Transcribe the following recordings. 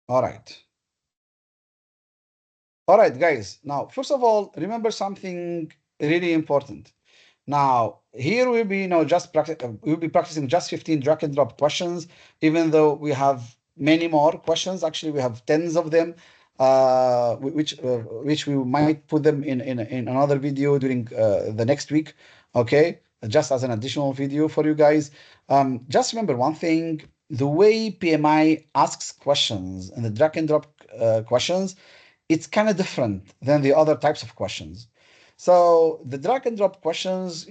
All right. All right, guys. Now, first of all, remember something really important. Now, here we'll be, just practice. We'll be practicing just 15 drag and drop questions, even though we have many more questions. Actually, we have tens of them, which we might put them in another video during the next week. Okay, just as an additional video for you guys. Just remember one thing: the way PMI asks questions and the drag and drop questions, it's kind of different than the other types of questions. So the drag and drop questions,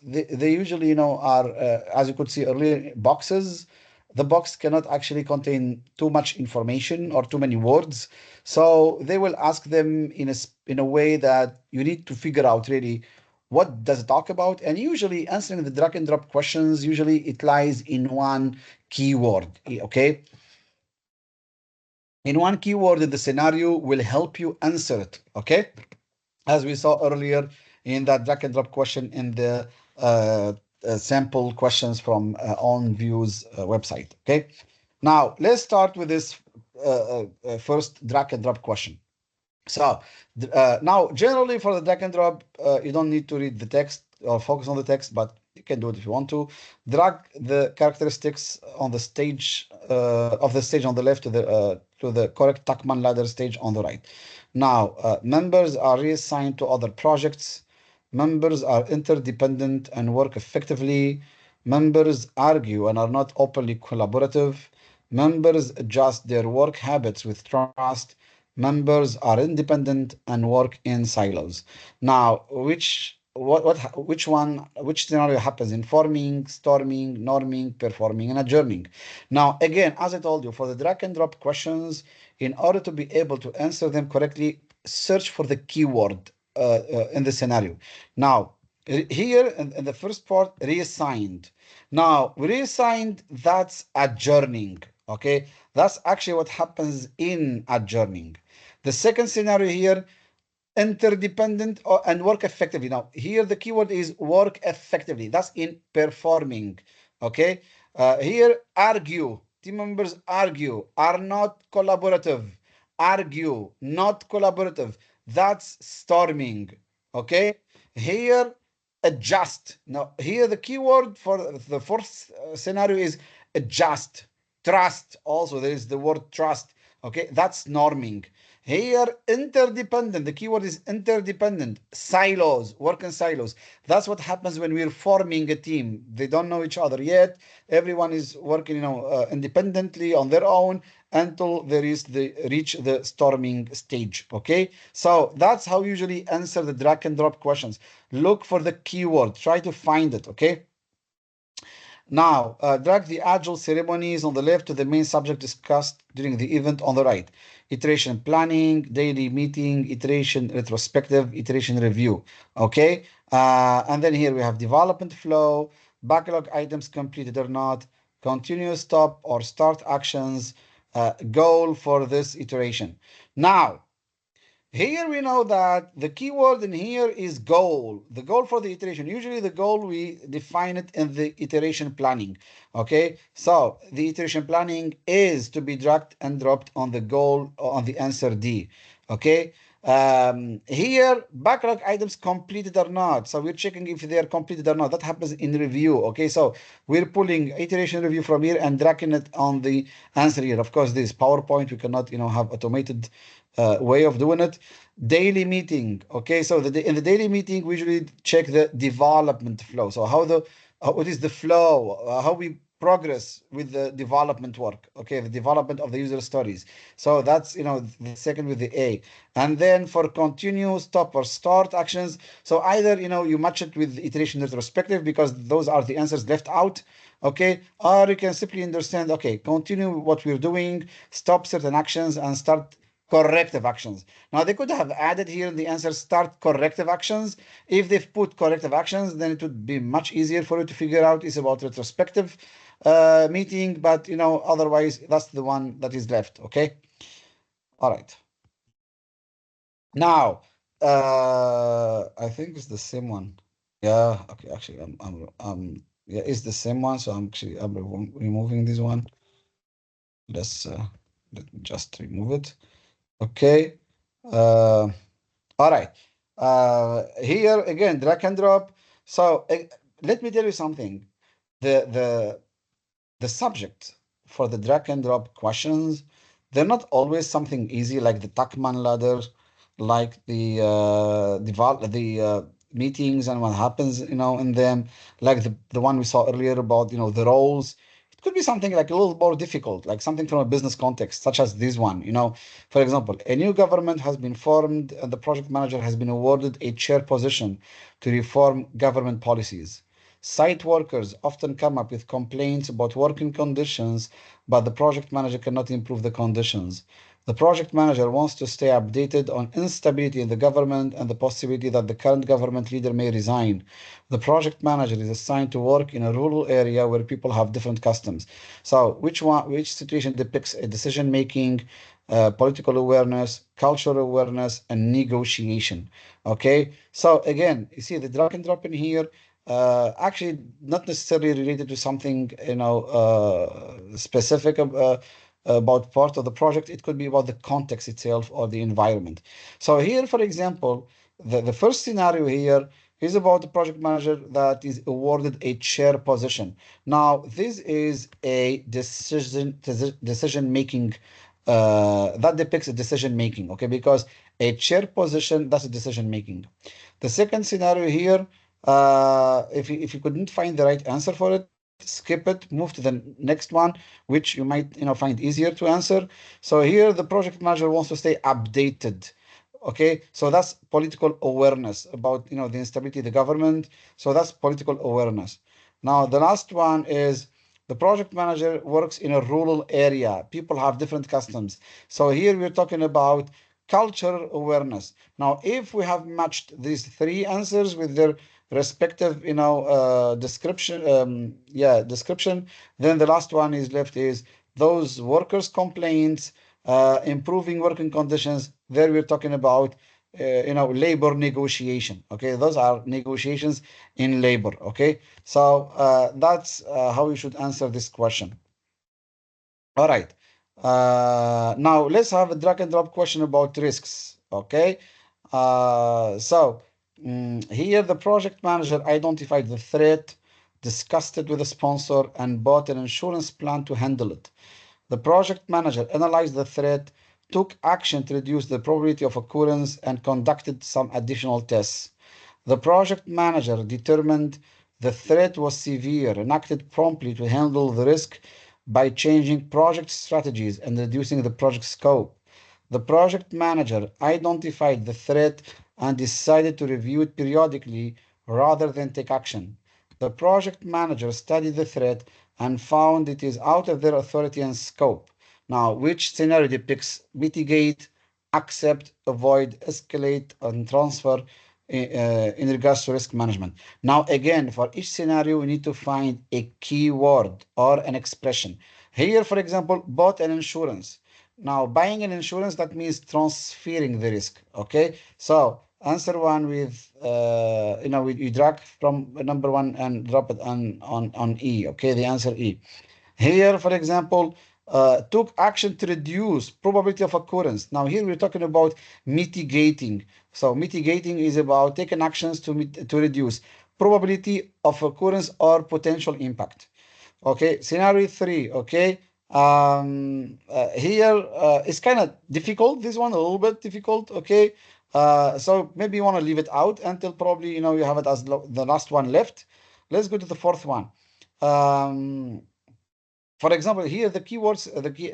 they usually, are, as you could see earlier, boxes. The box cannot actually contain too much information or too many words. So they will ask them in a way that you need to figure out really what does it talk about. And usually answering the drag and drop questions, usually it lies in one keyword. Okay. In one keyword in the scenario will help you answer it. Okay. As we saw earlier in that drag and drop question in the sample questions from On View's website. Okay, now let's start with this first drag and drop question. So now, generally for the drag and drop, you don't need to read the text or focus on the text, but you can do it if you want to. Drag the characteristics on the stage of the stage on the left to the correct Tuckman ladder stage on the right. Now, members are reassigned to other projects. Members are interdependent and work effectively. Members argue and are not openly collaborative. Members adjust their work habits with trust. Members are independent and work in silos. Now, which scenario happens in forming, storming, norming, performing, and adjourning? Now, again, as I told you, for the drag and drop questions, in order to be able to answer them correctly, search for the keyword in the scenario. Now, here in the first part, reassigned. Now, reassigned, that's adjourning. Okay, that's actually what happens in adjourning. The second scenario here, interdependent and work effectively. Now, here the keyword is work effectively. That's in performing. Okay. Here, argue. Team members argue, are not collaborative. Argue, not collaborative. That's storming. Okay. Here, adjust. Now, here the keyword for the fourth scenario is adjust. Trust. Also, there is the word trust. Okay. That's norming. Here, interdependent. The keyword is interdependent. Silos, work in silos. That's what happens when we're forming a team. They don't know each other yet. Everyone is working, independently on their own until there is reach the storming stage. Okay, so that's how you usually answer the drag and drop questions. Look for the keyword. Try to find it. Okay. Now, drag the Agile ceremonies on the left to the main subject discussed during the event on the right. Iteration planning, daily meeting, iteration retrospective, iteration review. Okay, and then here we have development flow, backlog items completed or not, continuous stop or start actions, goal for this iteration. Now, here we know that the keyword in here is goal, the goal for the iteration. Usually the goal, we define it in the iteration planning. Okay, so the iteration planning is to be dragged and dropped on the goal on the answer D. Okay, here backlog items completed or not. So we're checking if they are completed or not. That happens in review. Okay, so we're pulling iteration review from here and dragging it on the answer here. Of course, this PowerPoint, we cannot, have automated way of doing it. Daily meeting. Okay, so in the daily meeting, we usually check the development flow. So what is the flow? How we progress with the development work. Okay, the development of the user stories. So that's the second with the A. And then for continue, stop, or start actions. So either you match it with iteration retrospective because those are the answers left out. Okay, or you can simply understand. Okay, continue what we're doing, stop certain actions, and start corrective actions. Now they could have added here in the answer start corrective actions. If they've put corrective actions, then it would be much easier for you to figure out it's about retrospective meeting, but otherwise that's the one that is left. Okay, all right. Now I think it's the same one. Yeah, okay, actually yeah, it's the same one, so I'm removing this one. Let's Let me just remove it. Okay. All right. Here again, drag and drop. So let me tell you something. The the the subject for the drag and drop questions, they're not always something easy like the Tuckman ladder, like the meetings and what happens, in them, like the one we saw earlier about, the roles. It could be something like a little more difficult, like something from a business context, such as this one. For example, a new government has been formed and the project manager has been awarded a chair position to reform government policies. Site workers often come up with complaints about working conditions, but the project manager cannot improve the conditions. The project manager wants to stay updated on instability in the government and the possibility that the current government leader may resign. The project manager is assigned to work in a rural area where people have different customs. So, which situation depicts a decision making, political awareness, cultural awareness, and negotiation? Okay, so again, you see the drag and drop in here, actually not necessarily related to something specific about part of the project. It could be about the context itself or the environment. So here, for example, the first scenario here is about the project manager that is awarded a chair position. Now this is a decision making, that depicts a decision making, okay, because a chair position, that's a decision making. The second scenario here, if you couldn't find the right answer for it, skip it, move to the next one, which you might find easier to answer. So here the project manager wants to stay updated. Okay, so that's political awareness about the instability of the government. So that's political awareness. Now the last one is the project manager works in a rural area. People have different customs. So here we're talking about cultural awareness. Now, if we have matched these three answers with their respective, description, then the last one is left is those workers' complaints, improving working conditions. There we're talking about, labor negotiation. Okay, those are negotiations in labor. Okay, so that's how you should answer this question. All right. Now let's have a drag and drop question about risks. Okay. Here the project manager identified the threat, discussed it with the sponsor, and bought an insurance plan to handle it. The project manager analyzed the threat, took action to reduce the probability of occurrence, and conducted some additional tests. The project manager determined the threat was severe and acted promptly to handle the risk by changing project strategies and reducing the project scope. The project manager identified the threat and decided to review it periodically rather than take action. The project manager studied the threat and found it is out of their authority and scope. Now, which scenario depicts mitigate, accept, avoid, escalate, and transfer in regards to risk management? Now, again, for each scenario, we need to find a keyword or an expression. Here, for example, bought an insurance. Now, buying an insurance, that means transferring the risk. Okay, so answer one with you drag from number one and drop it on E. Okay, the answer E. Here, for example, took action to reduce probability of occurrence. Now here we're talking about mitigating. So mitigating is about taking actions to reduce probability of occurrence or potential impact. Okay, scenario three. Okay, here it's kind of difficult. This one a little bit difficult. Okay, so maybe you want to leave it out until probably you have it as the last one left. Let's go to the fourth one. For example, here the keywords,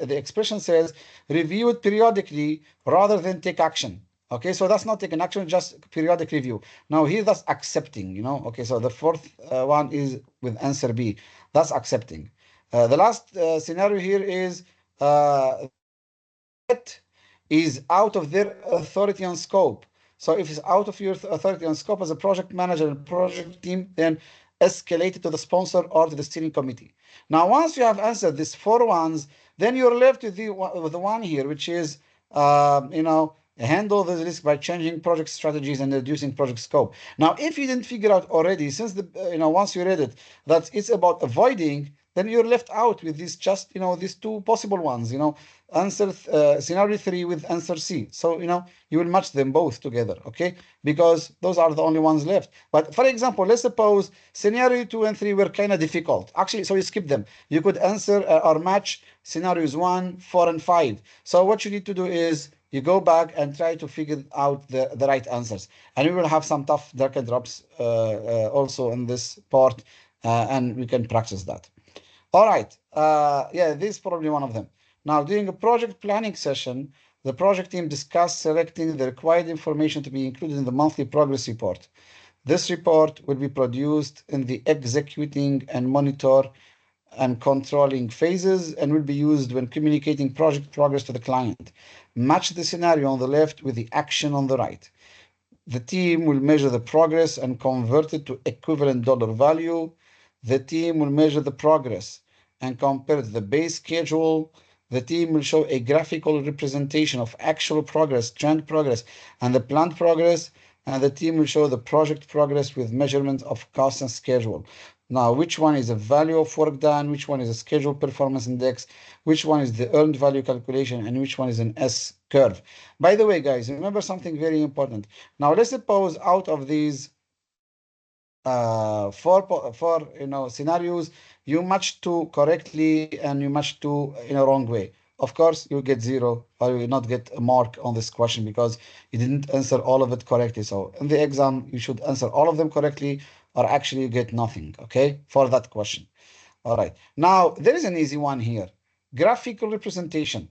the expression says review it periodically rather than take action. Okay, so that's not taking action, just periodic review. Now here that's accepting, Okay, so the fourth one is with answer B. That's accepting. The last scenario here is it is out of their authority and scope. So if it's out of your authority and scope as a project manager and project team, then escalate it to the sponsor or to the steering committee. Now, once you have answered these four ones, then you're left with the one here, which is, handle the risk by changing project strategies and reducing project scope. Now, if you didn't figure out already, since once you read it, that it's about avoiding, then you're left out with these just, these two possible ones, answer scenario 3 with answer C. So, you will match them both together, okay? Because those are the only ones left. But for example, let's suppose scenario 2 and 3 were kind of difficult. Actually, so you skip them. You could answer or match scenarios 1, 4, and 5. So what you need to do is you go back and try to figure out the right answers. And we will have some tough drag and drops also in this part, and we can practice that. All right. Yeah, this is probably one of them. Now, during a project planning session, the project team discussed selecting the required information to be included in the monthly progress report. This report will be produced in the executing and monitor and controlling phases and will be used when communicating project progress to the client. Match the scenario on the left with the action on the right. The team will measure the progress and convert it to equivalent dollar value. The team will measure the progress and compare it to the base schedule. The team will show a graphical representation of actual progress, trend progress, and the planned progress. And the team will show the project progress with measurement of cost and schedule. Now, which one is a value of work done? Which one is a schedule performance index? Which one is the earned value calculation? And which one is an S curve? By the way, guys, remember something very important. Now, let's suppose out of these four scenarios, you match two correctly and you match two in a wrong way. Of course, you get zero or you will not get a mark on this question because you didn't answer all of it correctly. So in the exam, you should answer all of them correctly or actually you get nothing, okay, for that question. All right. Now, there is an easy one here. Graphical representation.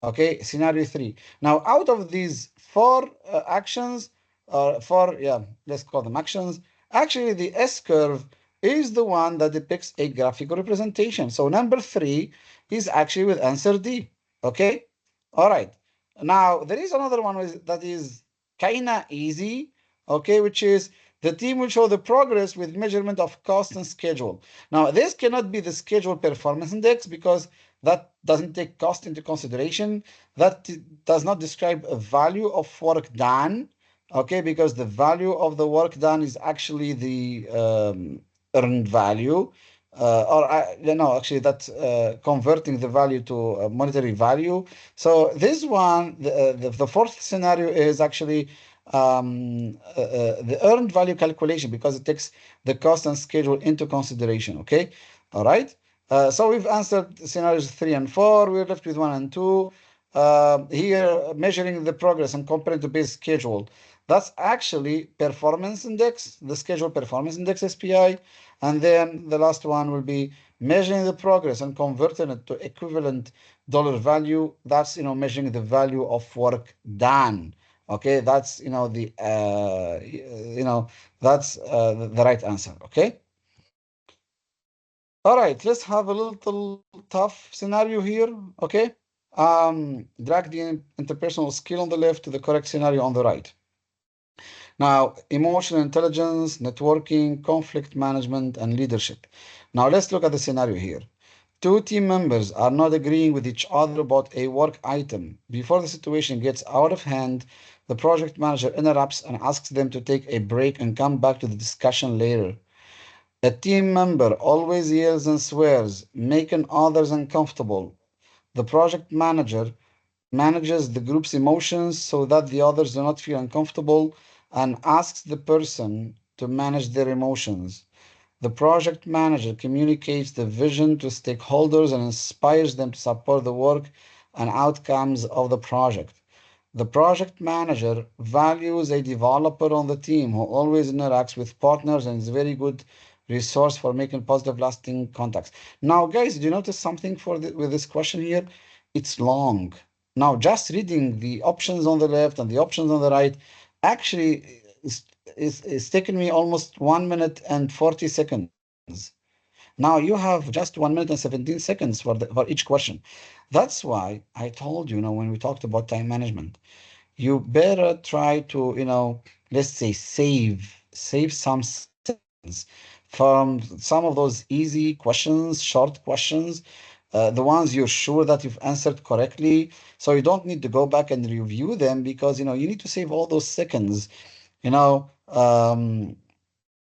Okay, scenario 3. Now, out of these four actions, let's call them actions. Actually, the S curve is the one that depicts a graphical representation. So number 3 is actually with answer D. Okay, all right. Now, there is another one that is kind of easy, okay, which is the team will show the progress with measurement of cost and schedule. Now, this cannot be the schedule performance index because that doesn't take cost into consideration. That does not describe a value of work done, okay, because the value of the work done is actually the earned value. Actually, that's converting the value to a monetary value. So this one, the fourth scenario is actually the earned value calculation because it takes the cost and schedule into consideration. Okay, all right. So we've answered scenarios 3 and 4. We're left with 1 and 2. Here, measuring the progress and comparing to base schedule. That's actually performance index, the schedule performance index SPI. And then the last one will be measuring the progress and converting it to equivalent dollar value. That's, measuring the value of work done. Okay, that's, that's the right answer. Okay. All right, let's have a little tough scenario here, okay? Drag the interpersonal skill on the left to the correct scenario on the right. Now, emotional intelligence, networking, conflict management, and leadership. Now, let's look at the scenario here. Two team members are not agreeing with each other about a work item. Before the situation gets out of hand, the project manager interrupts and asks them to take a break and come back to the discussion later. A team member always yells and swears, making others uncomfortable. The project manager manages the group's emotions so that the others do not feel uncomfortable and asks the person to manage their emotions. The project manager communicates the vision to stakeholders and inspires them to support the work and outcomes of the project. The project manager values a developer on the team who always interacts with partners and is a very good resource for making positive, lasting contacts. Now, guys, do you notice something with this question here? It's long. Now, just reading the options on the left and the options on the right actually is taking me almost 1 minute and 40 seconds. Now you have just 1 minute and 17 seconds for each question. That's why I told you, when we talked about time management, you better try to, let's say save some seconds from some of those easy questions, short questions, the ones you're sure that you've answered correctly. So you don't need to go back and review them because, you need to save all those seconds, you know.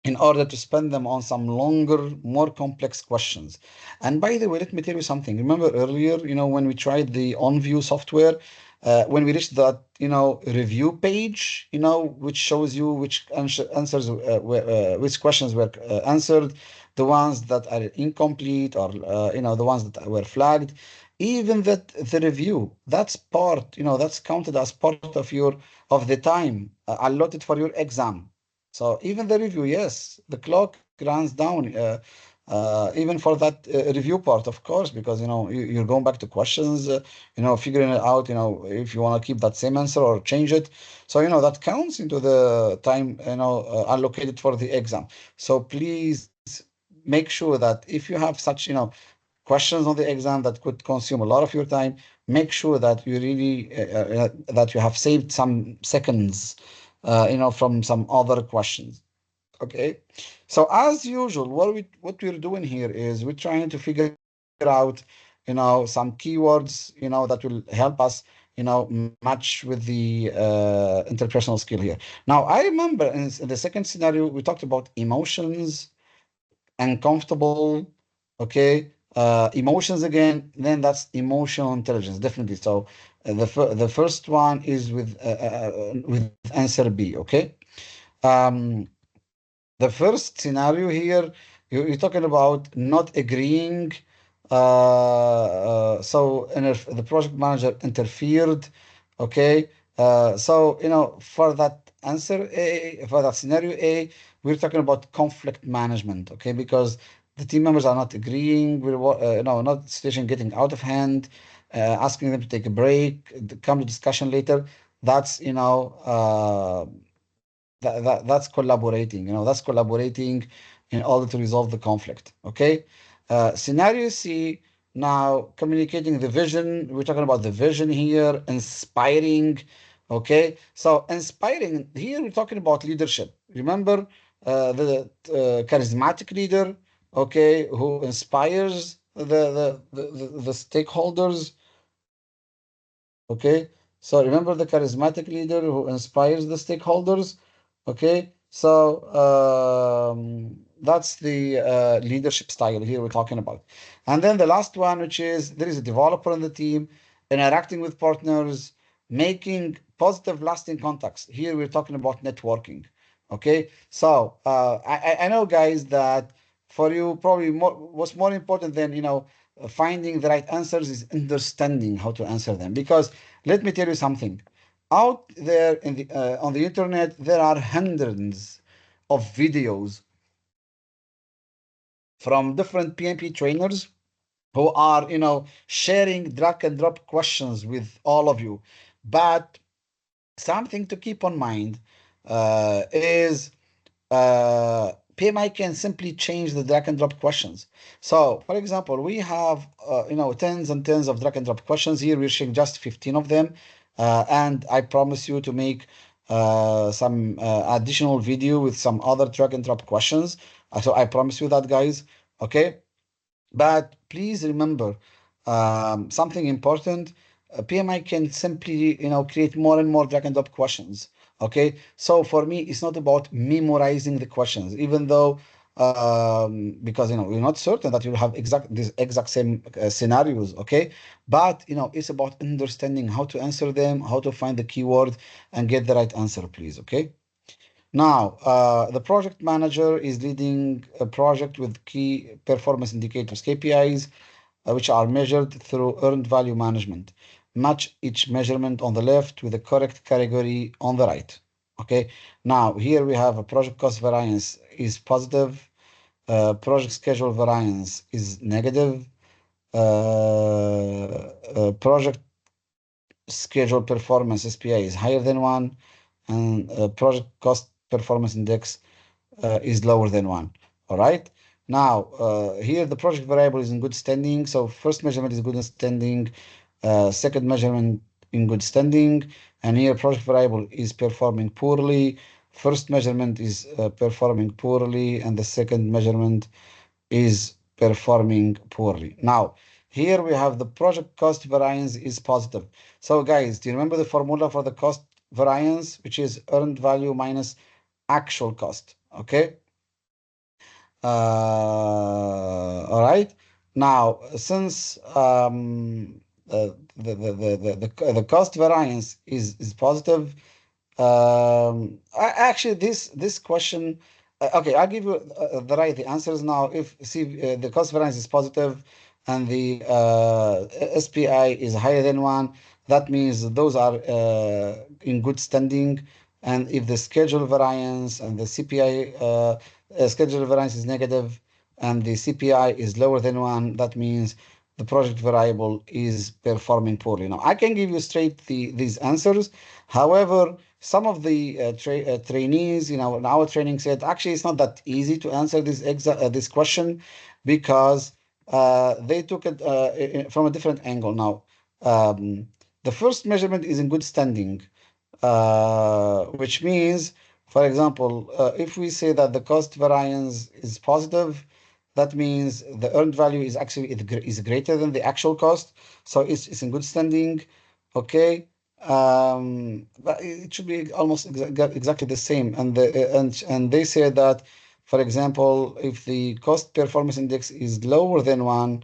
in order to spend them on some longer, more complex questions. And by the way, let me tell you something. Remember earlier, when we tried the OnView software, when we reached that, review page, which shows you which answers, which questions were answered, the ones that are incomplete, or, the ones that were flagged. Even that the review, that's part, that's counted as part of the time allotted for your exam. So even the review, yes, the clock runs down, even for that review part, of course, because you're going back to questions, figuring it out, if you want to keep that same answer or change it. So that counts into the time, allocated for the exam. So please make sure that if you have such, questions on the exam that could consume a lot of your time, make sure that you really that you have saved some seconds, from some other questions. Okay. So as usual, what we're doing here is we're trying to figure out, some keywords, that will help us, match with the interpersonal skill here. Now, I remember in the second scenario, we talked about emotions, uncomfortable, okay, emotions again, then that's emotional intelligence, definitely. So the first one is with answer B, okay. Um, the first scenario here, you're talking about not agreeing. So the project manager interfered. Okay. So, for that answer A, for that scenario A, we're talking about conflict management. Okay. Because the team members are not agreeing. Not situation getting out of hand, asking them to take a break, come to discussion later. That's, that's collaborating, that's collaborating in order to resolve the conflict. Okay. Scenario C, now communicating the vision. We're talking about the vision here, inspiring. Okay. So inspiring here, we're talking about leadership. Remember, the charismatic leader, okay, who inspires the stakeholders. Okay, so remember the charismatic leader who inspires the stakeholders. Okay, so that's the leadership style here we're talking about. And then the last one, which is there is a developer in the team, interacting with partners, making positive, lasting contacts. Here we're talking about networking. Okay, so I know, guys, that for you probably what's more important than finding the right answers is understanding how to answer them. Because let me tell you something. Out there on the internet, there are hundreds of videos from different PMP trainers who are, sharing drag and drop questions with all of you. But something to keep on mind is PMI can simply change the drag and drop questions. So, for example, we have tens and tens of drag and drop questions here. We're sharing just 15 of them, and I promise you to make some additional video with some other drag and drop questions. So I promise you that, guys. Okay. But please remember something important. PMI can simply, create more and more drag and drop questions. Okay, so for me, it's not about memorizing the questions, even though because we're not certain that you'll have these exact same scenarios. Okay, but it's about understanding how to answer them, how to find the keyword, and get the right answer, please. Okay. Now, the project manager is leading a project with key performance indicators, KPIs, which are measured through earned value management. Match each measurement on the left with the correct category on the right. Okay. Now, here we have a project cost variance is positive. Project schedule variance is negative. Project schedule performance SPI is higher than one, and project cost performance index is lower than one. All right. Now, here the project variable is in good standing. So first measurement is good standing, second measurement in good standing, and here project variable is performing poorly. First measurement is performing poorly, and the second measurement is performing poorly. Now, here we have the project cost variance is positive. So guys, do you remember the formula for the cost variance, which is earned value minus actual cost? Okay. All right. Now, since the cost variance is positive, actually this question, okay, I'll give you the answers now. If see the cost variance is positive and the SPI is higher than one, that means those are in good standing. And if the schedule variance and the CPI schedule variance is negative and the CPI is lower than one, that means the project variable is performing poorly. Now, I can give you straight these answers. However, some of the trainees, in our training said, actually, it's not that easy to answer this question because they took it from a different angle. Now, the first measurement is in good standing, which means, for example, if we say that the cost variance is positive, that means the earned value is actually is greater than the actual cost, so it's in good standing. Okay, but it should be almost exactly the same. And they say that, for example, if the cost performance index is lower than one,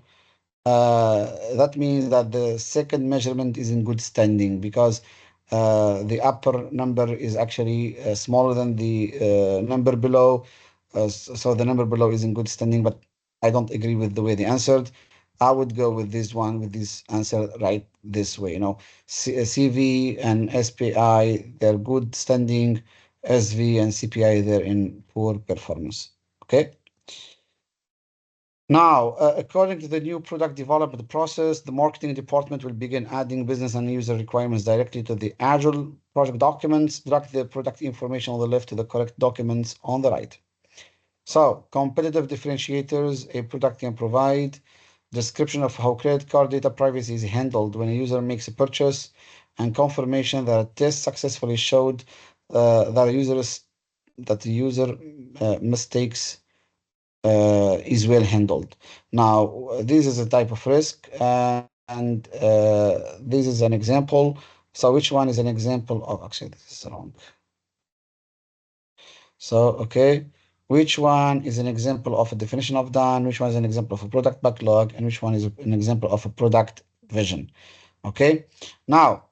that means that the second measurement is in good standing because the upper number is actually smaller than the number below. So the number below is in good standing, but I don't agree with the way they answered. I would go with this one, with this answer right this way. CV and SPI, they're good standing. SV and CPI, they're in poor performance. Okay. Now, according to the new product development process, the marketing department will begin adding business and user requirements directly to the Agile project documents, direct the product information on the left to the correct documents on the right. So, competitive differentiators a product can provide, description of how credit card data privacy is handled when a user makes a purchase, and confirmation that a test successfully showed that the user mistakes is well handled. Now, this is a type of risk, and this is an example. So, which one is an example of? Actually, this is wrong. So, okay, which one is an example of a definition of done? Which one is an example of a product backlog? And which one is an example of a product vision? Okay, now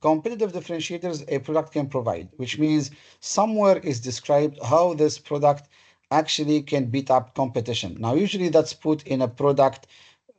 competitive differentiators a product can provide, which means somewhere is described how this product actually can beat up competition. Now, usually that's put in a product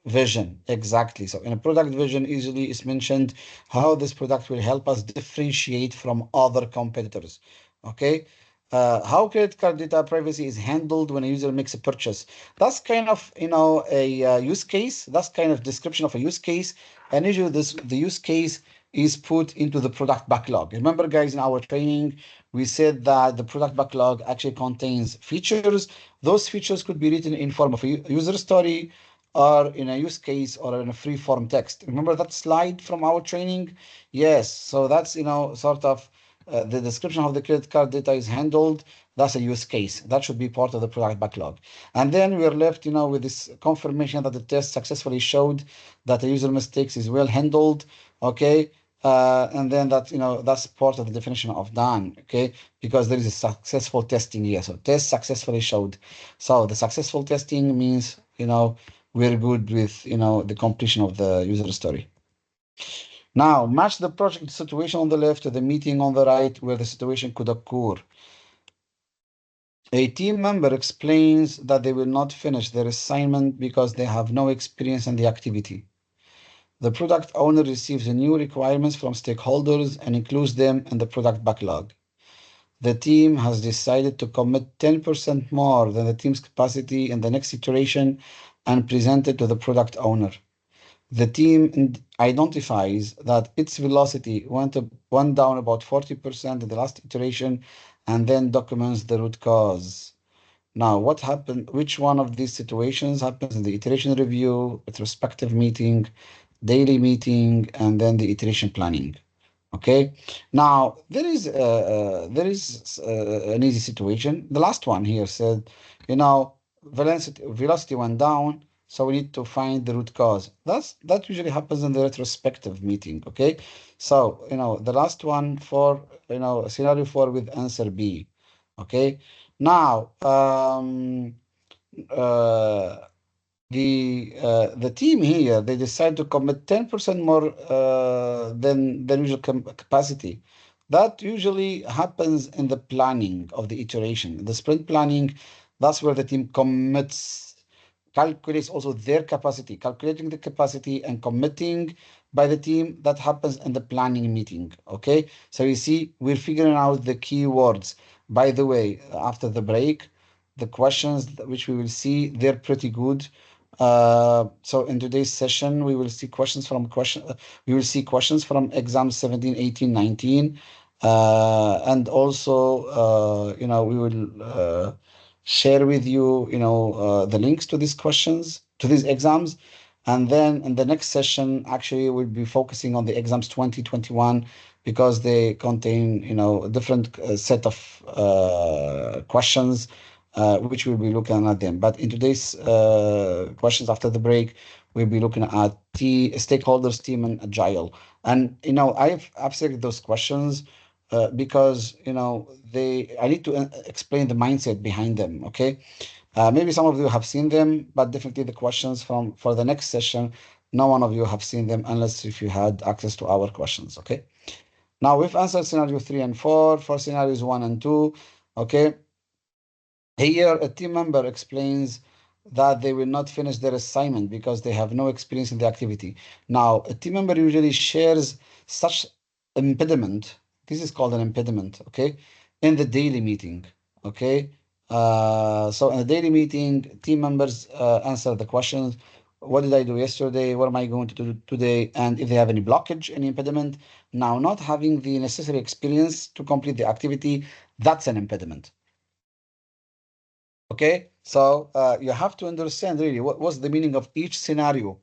vision. Exactly. So in a product vision, usually is mentioned how this product will help us differentiate from other competitors. Okay. How credit card data privacy is handled when a user makes a purchase. That's kind of, a use case. That's kind of description of a use case. And usually the use case is put into the product backlog. Remember, guys, in our training, we said that the product backlog actually contains features. Those features could be written in form of a user story, or in a use case, or in a free form text. Remember that slide from our training? Yes. So that's, sort of the description of the credit card data is handled. That's a use case. That should be part of the product backlog. And then we're left, with this confirmation that the test successfully showed that the user mistakes is well handled. Okay. And then that's part of the definition of done. Okay. Because there is a successful testing here. So test successfully showed. So the successful testing means, we're good with, the completion of the user story. Now, match the project situation on the left to the meeting on the right where the situation could occur. A team member explains that they will not finish their assignment because they have no experience in the activity. The product owner receives the new requirements from stakeholders and includes them in the product backlog. The team has decided to commit 10% more than the team's capacity in the next iteration and present it to the product owner. The team identifies that its velocity went down about 40% in the last iteration and then documents the root cause. Now, what happened? Which one of these situations happens in the iteration review, retrospective meeting, daily meeting, and then the iteration planning? Okay. Now there is an easy situation. The last one here said, velocity went down, so we need to find the root cause. That usually happens in the retrospective meeting. Okay. So the last one for scenario 4 with answer B. Okay. Now, uh, the team here, they decide to commit 10% more than usual capacity. That usually happens in the planning of the iteration. The sprint planning, that's where the team commits, calculates also their capacity, calculating the capacity and committing by the team. That happens in the planning meeting. Okay, so you see, we're figuring out the keywords. By the way, after the break, the questions which we will see, they're pretty good. So in today's session, we will see we will see questions from exam 17, 18, 19. And also, we will share with you, the links to these questions, to these exams. And then in the next session, actually, we'll be focusing on the exams 2021 because they contain, a different set of questions, which we'll be looking at them. But in today's questions after the break, we'll be looking at stakeholders, team, and agile. And I've selected those questions because I need to explain the mindset behind them. Okay, maybe some of you have seen them, but definitely the questions for the next session, no one of you have seen them unless if you had access to our questions. Okay, now we've answered scenario 3 and 4 for scenarios 1 and 2. Okay, here, a team member explains that they will not finish their assignment because they have no experience in the activity. Now, a team member usually shares such impediment. This is called an impediment, okay, in the daily meeting, okay. So in the daily meeting, team members answer the questions. What did I do yesterday? What am I going to do today? And if they have any blockage, any impediment. Now, not having the necessary experience to complete the activity, that's an impediment. Okay, so you have to understand really what's the meaning of each scenario.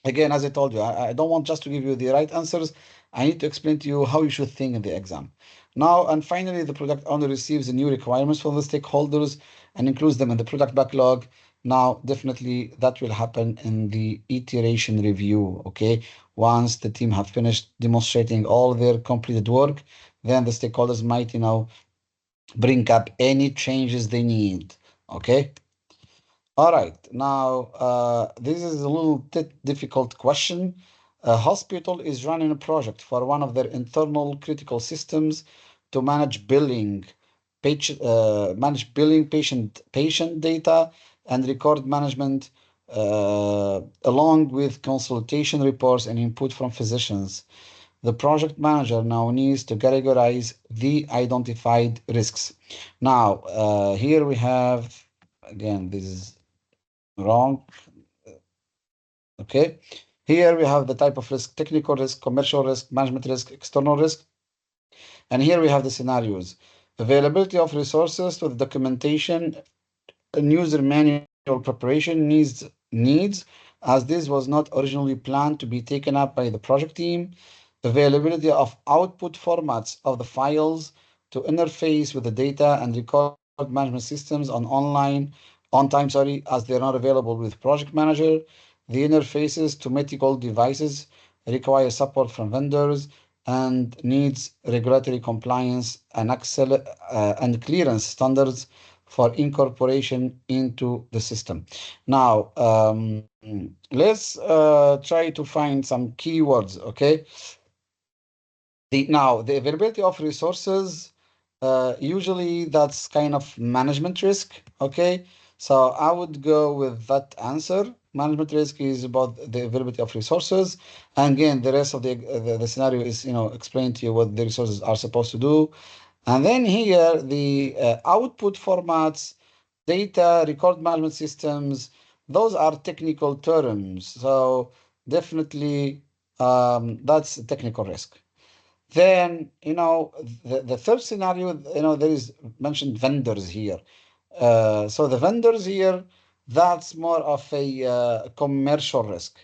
Again, as I told you, I don't want just to give you the right answers. I need to explain to you how you should think in the exam. Now, and finally, the product owner receives the new requirements from the stakeholders and includes them in the product backlog. Now, definitely that will happen in the iteration review. Okay, once the team have finished demonstrating all their completed work, then the stakeholders might, bring up any changes they need. Okay. All right. Now, this is a little bit difficult question. A hospital is running a project for one of their internal critical systems to manage billing, patient data, and record management, along with consultation reports and input from physicians. The project manager now needs to categorize the identified risks. Now, here we have, again, this is wrong. Okay. Here we have the type of risk: technical risk, commercial risk, management risk, external risk. And here we have the scenarios: availability of resources to the documentation and user manual preparation needs, as this was not originally planned to be taken up by the project team. Availability of output formats of the files to interface with the data and record management systems on time, as they're not available with project manager. The interfaces to medical devices require support from vendors and needs regulatory compliance and clearance standards for incorporation into the system. Now, let's try to find some keywords, okay? The availability of resources, usually that's kind of management risk, okay? So I would go with that answer. Management risk is about the availability of resources. And again, the rest of the scenario is, explain to you what the resources are supposed to do. And then here, the output formats, data, record management systems, those are technical terms. So definitely, that's a technical risk. Then, the third scenario, there is mentioned vendors here. So the vendors here, that's more of a commercial risk.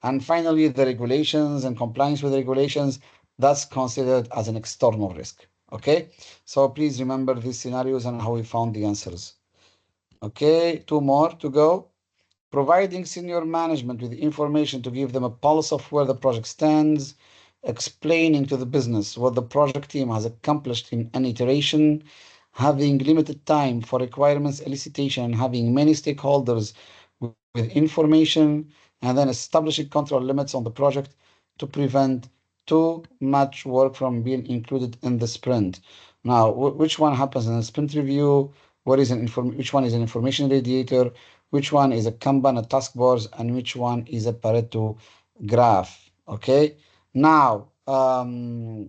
And finally, the regulations and compliance with regulations, that's considered as an external risk. Okay, so please remember these scenarios and how we found the answers. Okay, two more to go. Providing senior management with information to give them a pulse of where the project stands, explaining to the business what the project team has accomplished in an iteration, having limited time for requirements elicitation, having many stakeholders with information, and then establishing control limits on the project to prevent too much work from being included in the sprint. Now, which one happens in a sprint review? Which one is an information radiator? Which one is a Kanban, a task board, and which one is a Pareto graph? Okay. Now, the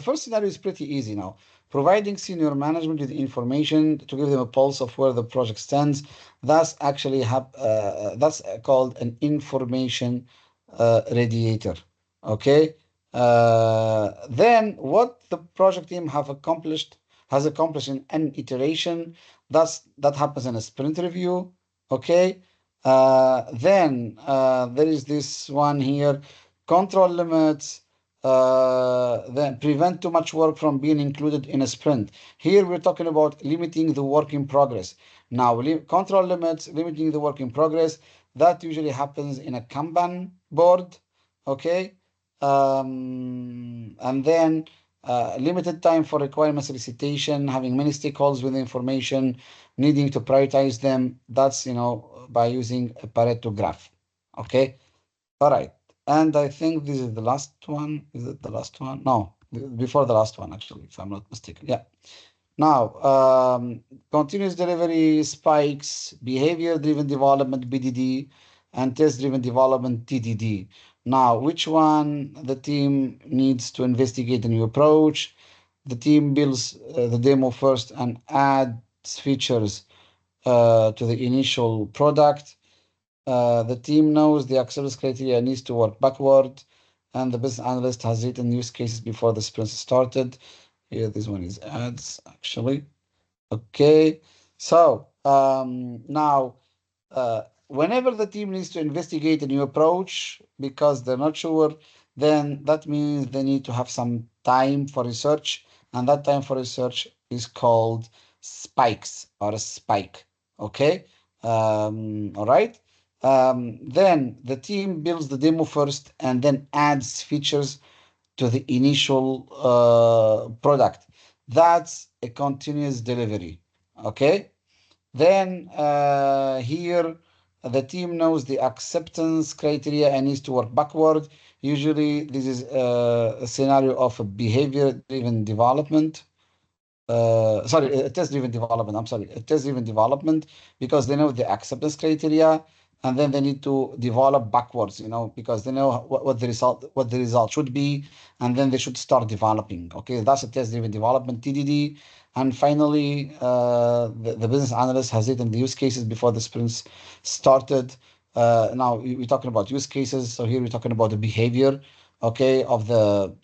first scenario is pretty easy now. Providing senior management with information to give them a pulse of where the project stands. That's called an information radiator. Okay. Then what the project team has accomplished in an iteration. That happens in a sprint review. Okay. Then there is this one here, control limits. Then prevent too much work from being included in a sprint. Here we're talking about limiting the work in progress. Now, control limits, limiting the work in progress, that usually happens in a Kanban board, okay? And then limited time for requirements solicitation, having many stakeholders with information, needing to prioritize them. That's, by using a Pareto graph, okay? All right. And I think this is the last one. Is it the last one? No, before the last one, actually, if I'm not mistaken. Yeah. Now, continuous delivery spikes, behavior-driven development, BDD, and test-driven development, TDD. Now, which one the team needs to investigate a new approach? The team builds the demo first and adds features to the initial product. The team knows the acceptance criteria needs to work backward, and the business analyst has written use cases before the sprint started. Here, this one is ads, actually. Okay, so now whenever the team needs to investigate a new approach because they're not sure, then that means they need to have some time for research, and that time for research is called spikes or a spike. Okay, all right. Then the team builds the demo first and then adds features to the initial product. That's a continuous delivery. Okay. Then here the team knows the acceptance criteria and needs to work backward. Usually this is a scenario of a behavior-driven development. Sorry, a test-driven development. I'm sorry, a test-driven development because they know the acceptance criteria and then they need to develop backwards, because they know what the result should be, and then they should start developing. Okay, that's a test-driven development, TDD. And finally, the business analyst has written the use cases before the sprints started. Now we're talking about use cases, so here we're talking about the behavior, okay, of the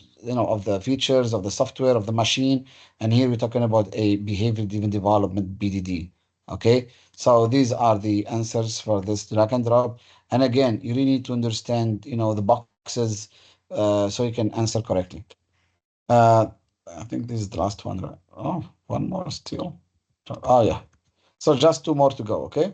features of the software of the machine, and here we're talking about a behavior-driven development, BDD. Okay, so these are the answers for this drag and drop. And again, you really need to understand, the boxes so you can answer correctly. Uh, I think this is the last one, right? Oh, one more still. Oh, yeah. So just two more to go, okay?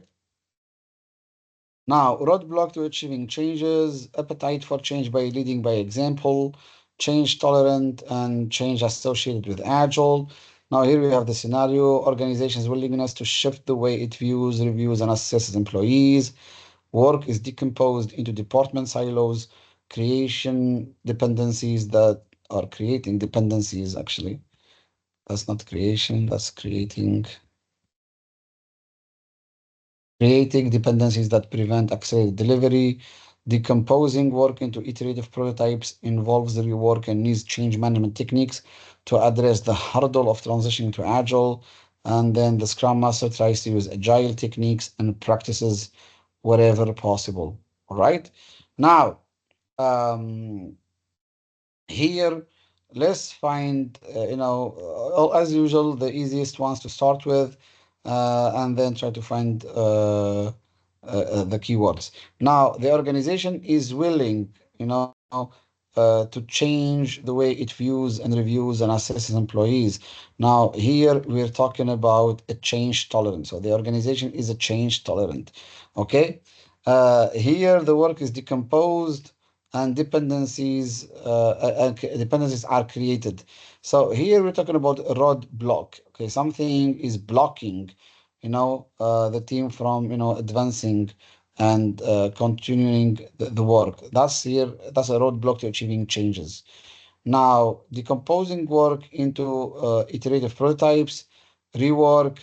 Now, roadblock to achieving changes, appetite for change by leading by example, change tolerant, and change associated with Agile. Now, here we have the scenario, organization's willingness to shift the way it views, reviews, and assesses employees. Work is decomposed into department silos, creation dependencies that are creating dependencies, actually. That's not creation, that's creating dependencies that prevent accelerated delivery. Decomposing work into iterative prototypes involves the rework and needs change management techniques to address the hurdle of transitioning to Agile. And then the Scrum Master tries to use Agile techniques and practices wherever possible. All right. Now, um, here, let's find, as usual, the easiest ones to start with, and then try to find the keywords. Now, the organization is willing, to change the way it views and reviews and assesses employees. Now, here we're talking about a change tolerance. So the organization is a change tolerant. Okay. Here, the work is decomposed and dependencies are created. So here we're talking about a roadblock. Okay, something is blocking, the team from, advancing and continuing the work. That's a roadblock to achieving changes. Now, decomposing work into iterative prototypes, rework,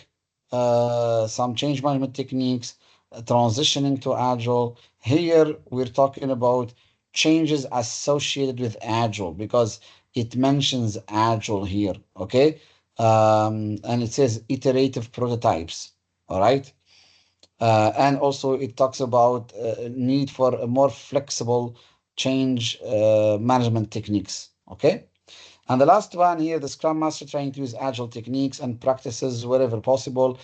some change management techniques, transitioning to Agile. Here, we're talking about changes associated with Agile because it mentions Agile here, okay? And it says iterative prototypes, all right? And also, it talks about need for a more flexible change management techniques, okay? And the last one here, the Scrum Master trying to use agile techniques and practices wherever possible.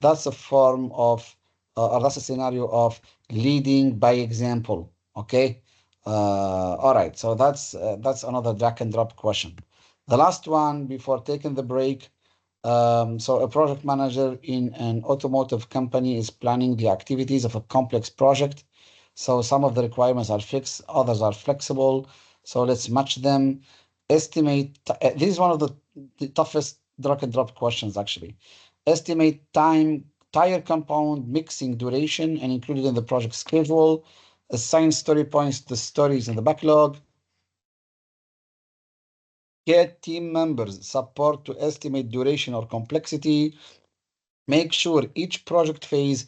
That's a form of, or that's a scenario of leading by example. Okay. All right. So that's another drag and drop question. The last one before taking the break. So a project manager in an automotive company is planning the activities of a complex project. So some of the requirements are fixed, others are flexible. So let's match them. Estimate, this is one of the toughest drag and drop questions actually. Estimate time, tire compound mixing duration and include it in the project schedule. Assign story points to the stories in the backlog. Get team members support to estimate duration or complexity. Make sure each project phase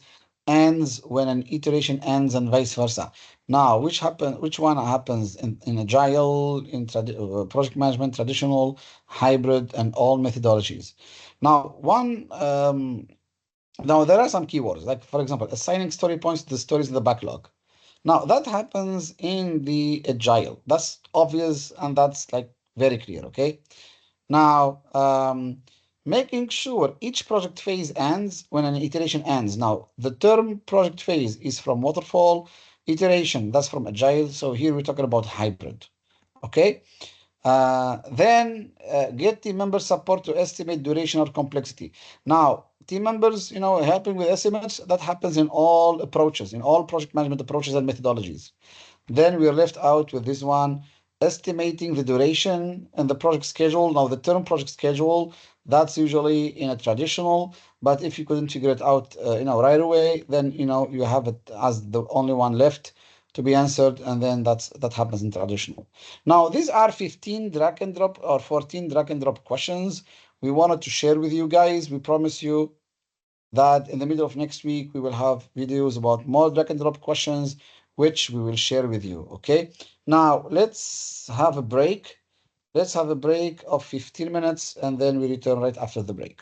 ends when an iteration ends and vice versa. Now, which one happens in Agile, in project management, traditional, hybrid, and all methodologies? Now, now there are some keywords, like for example, assigning story points to the stories in the backlog. Now, that happens in the Agile. That's obvious and that's like very clear, okay? Now, making sure each project phase ends when an iteration ends. Now, the term project phase is from Waterfall, iteration, that's from Agile. So here we're talking about hybrid. Okay. Then get team member support to estimate duration or complexity. Now, team members, helping with estimates, that happens in all approaches, in all project management approaches and methodologies. Then we are left out with this one, estimating the duration and the project schedule. Now, the term project schedule, that's usually in a traditional, but if you couldn't figure it out, right away, then, you have it as the only one left to be answered, and then that happens in traditional. Now, these are 15 drag and drop or 14 drag and drop questions we wanted to share with you guys. We promise you that in the middle of next week, we will have videos about more drag and drop questions, which we will share with you. Okay. Now, let's have a break. Let's have a break of 15 minutes and then we return right after the break.